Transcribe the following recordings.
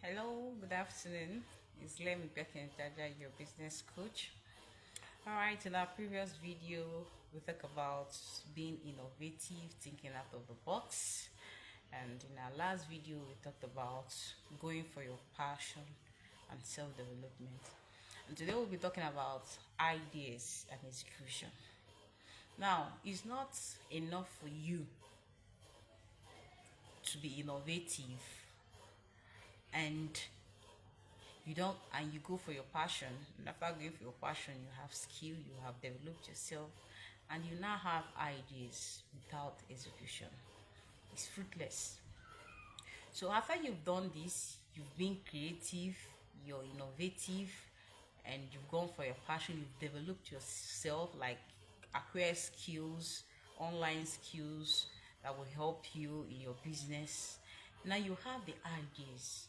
Hello, good afternoon. It's Lem Jaja, your business coach. All right, in our previous video, we talked about being innovative, thinking out of the box. And in our last video, we talked about going for your passion and self development. And today, we'll be talking about ideas and execution. Now, it's not enough for you to be innovative and you go for your passion, and after going for your passion you have skill, you have developed yourself, and you now have ideas without execution. It's fruitless. So after you've done this, you've been creative, you're innovative, and you've gone for your passion, you've developed yourself, like acquire skills, online skills that will help you in your business. Now you have the ideas.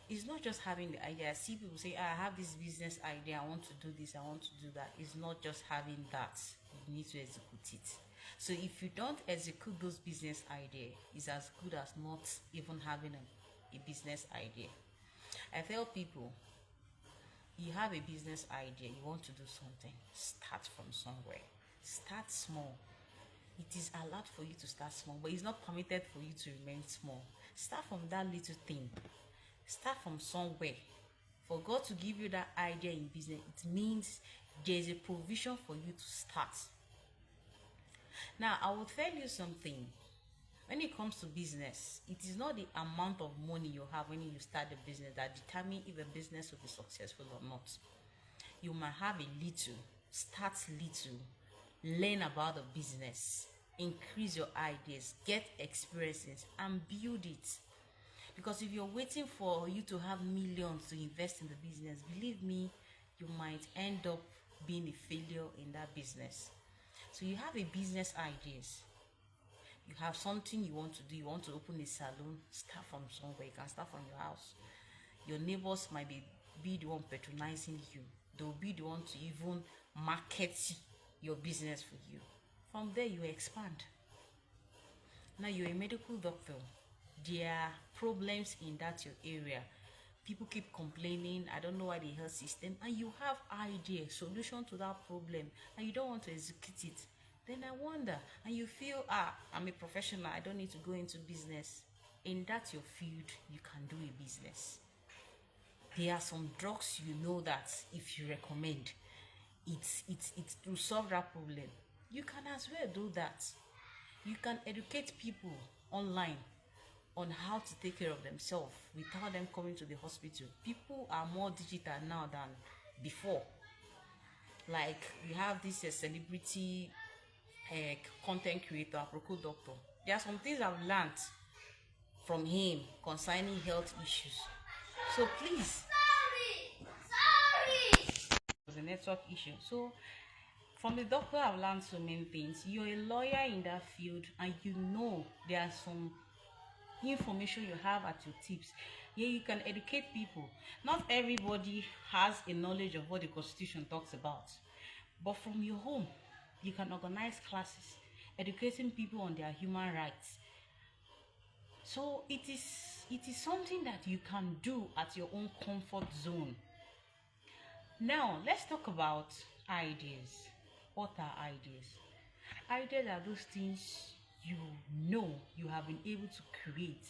It's not just having the idea. I see people say, I have this business idea, I want to do this, I want to do that. It's not just having that. You need to execute it. So if you don't execute those business idea, it's as good as not even having a business idea. I tell people, you have a business idea, you want to do something, start from somewhere. Start small. It is allowed for you to start small, but it's not permitted for you to remain small. Start from that little thing. Start from somewhere. For God to give you that idea in business, it means there's a provision for you to start. Now, I will tell you something. When it comes to business, it is not the amount of money you have when you start the business that determines if a business will be successful or not. You might have a little, start little, learn about the business, increase your ideas, get experiences, and build it. Because if you're waiting for you to have millions to invest in the business, believe me, you might end up being a failure in that business. So you have a business ideas. You have something you want to do. You want to open a salon. Start from somewhere. You can start from your house. Your neighbors might be the one patronizing you. They'll be the one to even market your business for you. From there, you expand. Now you're a medical doctor. There are problems in that your area. People keep complaining, I don't know why the health system, and you have idea, solution to that problem, and you don't want to execute it. Then I wonder, and you feel, I'm a professional, I don't need to go into business. In that your field, you can do a business. There are some drugs you know that if you recommend, it's to solve that problem. You can as well do that. You can educate people online on how to take care of themselves without them coming to the hospital. People are more digital now than before. Like we have this celebrity content creator, Aproko Doctor. There are some things I've learned from him concerning health issues. So please, it was a network issue. So from the doctor, I've learned so many things. You're a lawyer in that field, and you know there are some information you have at your tips. Here you can educate people. Not everybody has a knowledge of what the constitution talks about, but from your home you can organize classes educating people on their human rights. So it is something that you can do at your own comfort zone. Now let's talk about ideas. What are ideas? Ideas are those things you know you have been able to create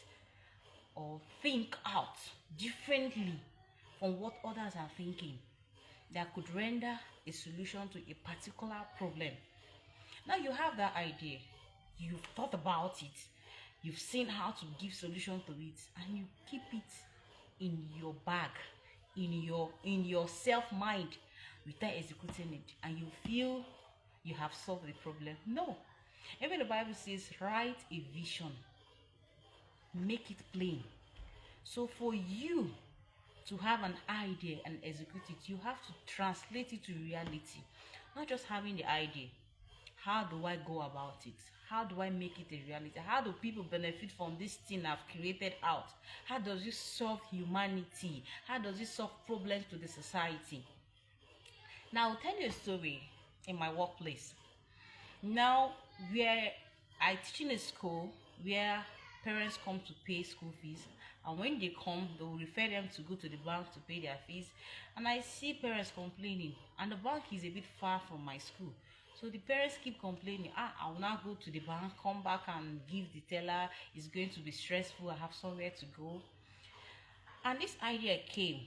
or think out differently from what others are thinking that could render a solution to a particular problem. Now you have that idea, you've thought about it, you've seen how to give solution to it, and you keep it in your bag, in your self mind without executing it, and you feel you have solved the problem. No. Even the Bible says, write a vision, make it plain. So for you to have an idea and execute it, you have to translate it to reality. Not just having the idea. How do I go about it? How do I make it a reality? How do people benefit from this thing I've created out? How does it solve humanity? How does it solve problems to the society? Now I'll tell you a story in my workplace. Now I teach in a school where parents come to pay school fees, and when they come, they will refer them to go to the bank to pay their fees. And I see parents complaining, and the bank is a bit far from my school. So the parents keep complaining, I will now go to the bank, come back and give the teller, it's going to be stressful, I have somewhere to go. And this idea came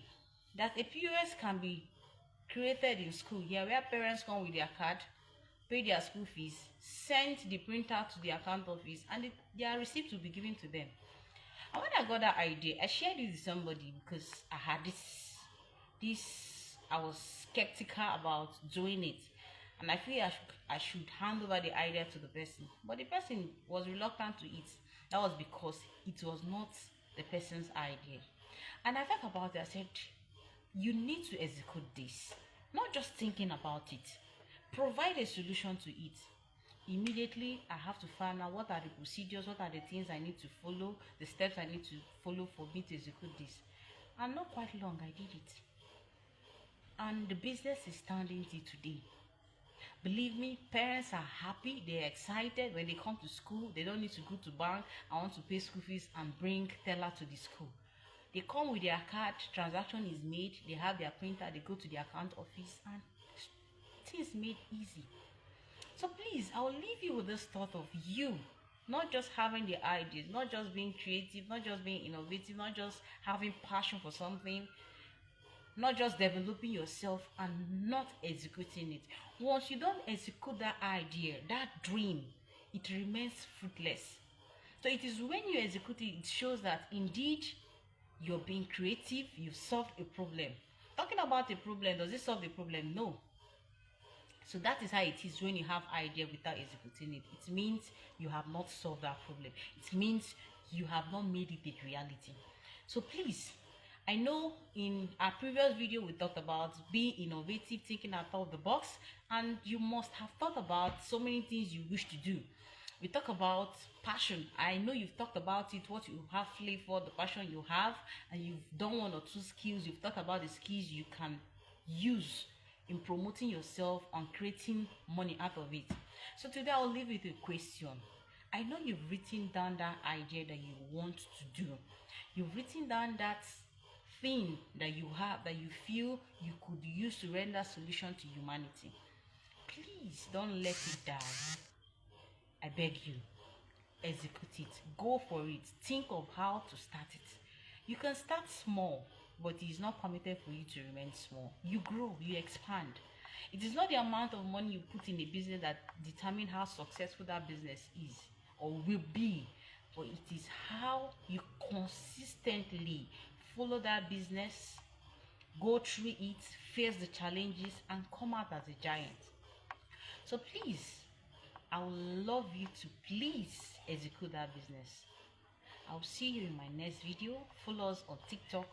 that a POS can be created in school here, where parents come with their card, pay their school fees, send the printer to the account office, and their receipt will be given to them. And when I got that idea, I shared it with somebody because I had I was skeptical about doing it, and I feel I should hand over the idea to the person. But the person was reluctant to it. That was because it was not the person's idea. And I thought about it. I said, you need to execute this, not just thinking about it. Provide a solution to it. Immediately, I have to find out what are the procedures, what are the things I need to follow, the steps I need to follow for me to execute this. And not quite long, I did it. And the business is standing till today. Believe me, parents are happy, they're excited. When they come to school, they don't need to go to bank. I want to pay school fees and bring teller to the school. They come with their card, transaction is made, they have their printer, they go to the account office, and things made easy. So please, I will leave you with this thought of you not just having the ideas, not just being creative, not just being innovative, not just having passion for something, not just developing yourself and not executing it. Once you don't execute that idea, that dream, it remains fruitless. So it is when you execute it, it shows that indeed you're being creative, you've solved a problem. Talking about a problem, does it solve the problem? No. So that is how it is when you have idea without executing it. It means you have not solved that problem. It means you have not made it a reality. So please, I know in our previous video we talked about being innovative, thinking out of the box, and you must have thought about so many things you wish to do. We talk about passion. I know you've talked about it, what you have flavor, the passion you have, and you've done one or two skills. You've talked about the skills you can use in promoting yourself and creating money out of it. So today I'll leave you with a question. I know you've written down that idea that you want to do. You've written down that thing that you have, that you feel you could use to render solution to humanity. Please don't let it die. I beg you, execute it, go for it, think of how to start it. You can start small, but it is not permitted for you to remain small. You grow, you expand. It is not the amount of money you put in a business that determines how successful that business is or will be, but it is how you consistently follow that business, go through it, face the challenges, and come out as a giant. So please, I would love you to please execute that business. I'll see you in my next video. Follow us on TikTok,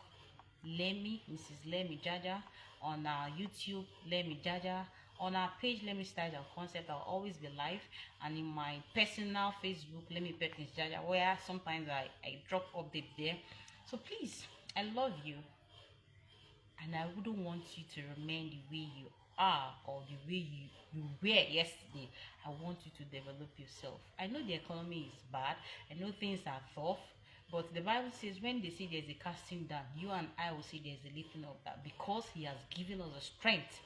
Lemi, Mrs. Lemi Jaja, on our YouTube, Lemi Jaja, on our page, Lemi Styles and Concept. I'll always be live, and in my personal Facebook, Lemi Perkins Jaja, where sometimes I drop update there. So please, I love you, and I wouldn't want you to remain the way you are or the way you were yesterday. I want you to develop yourself. I know the economy is bad, I know things are tough, but the Bible says when they say there's a casting down, you and I will say there's a lifting up, that because he has given us a strength,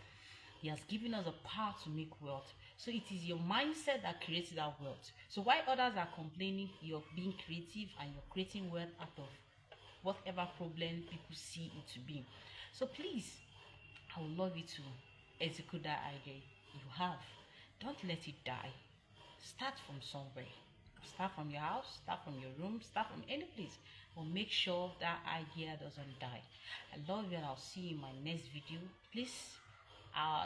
he has given us a power to make wealth. So it is your mindset that creates that wealth. So while others are complaining, you're being creative and you're creating wealth out of whatever problem people see it to be. So please, I would love you to execute that idea you have. Don't let it die. Start from somewhere. Start from your house, start from your room, start from any place, but make sure that idea doesn't die. I love you, and I'll see you in my next video. Please,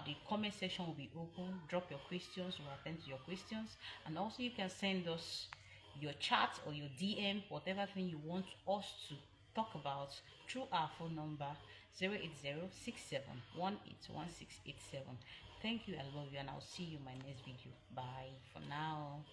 the comment section will be open. Drop your questions, we'll attend to your questions, and also you can send us your chat or your DM, whatever thing you want us to talk about, through our phone number 08067181687. Thank you, I love you, and I'll see you in my next video. Bye for now.